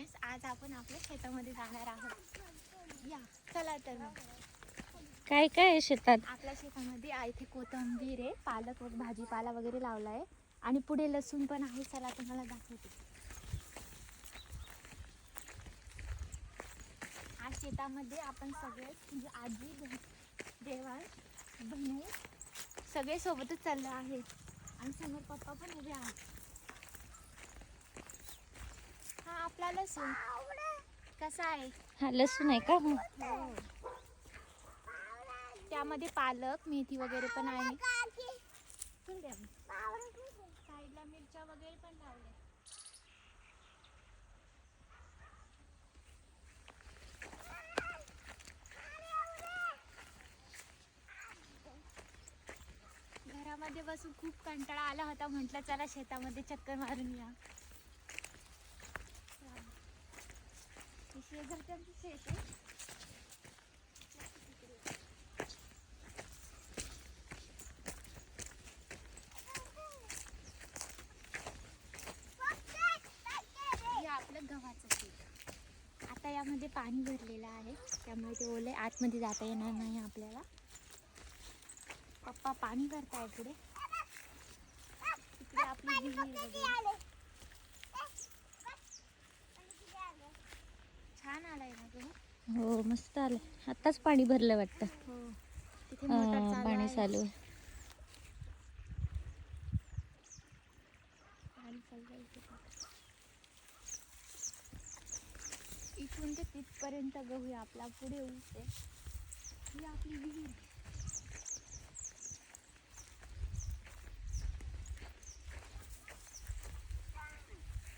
Friends, आज आपण आपल्या शेतामध्ये जाणार आहोत. या चला तर मग. काय काय आहे शेतात? आपल्या शेतामध्ये इथे कोथिंबीर आहे, पालक व भाजीपाला वगैरे लावला आहे आणि पुढे लसूण पण आहे. चला तुम्हाला दाखवते. आज शेतामध्ये आपण सगळे म्हणजे आजी देवाण बहिणी सगळे सोबतच चाललो आहे आणि समोर पप्पा पण उभे आहेत. हा आपला लसूण कसा आहे? हा लसूण आहे का? हो. त्यामध्ये पालक मेथी वगैरे पण आहे. साईडला मिरच्या वगैरे पण लावल्या. घरामध्ये बसून खूप कंटाळा आला होता, म्हटलं चला शेतामध्ये चक्कर मारून या. शेजारच्यांचं शेत आहे. हे आपलं गव्हाचं शेत. आता यामध्ये पाणी भरलेलं आहे, त्यामुळे ते ओले आतमध्ये जाता येणार नाही आपल्याला. पप्पा पाणी भरताय पुढे. तिकडे आपली विहीर वगैरे. छान आलाय ना तुम्ही? हो मस्त आलं. आताच पाणी भरलं वाटतं. हो. तिथे मोटर चालू पाणी आहे. चालू आहे. पाणी चालू इथे. इथून ते तिथपर्यंत गहू आपला पुढे ऊस आहे. ही आपली विहीर.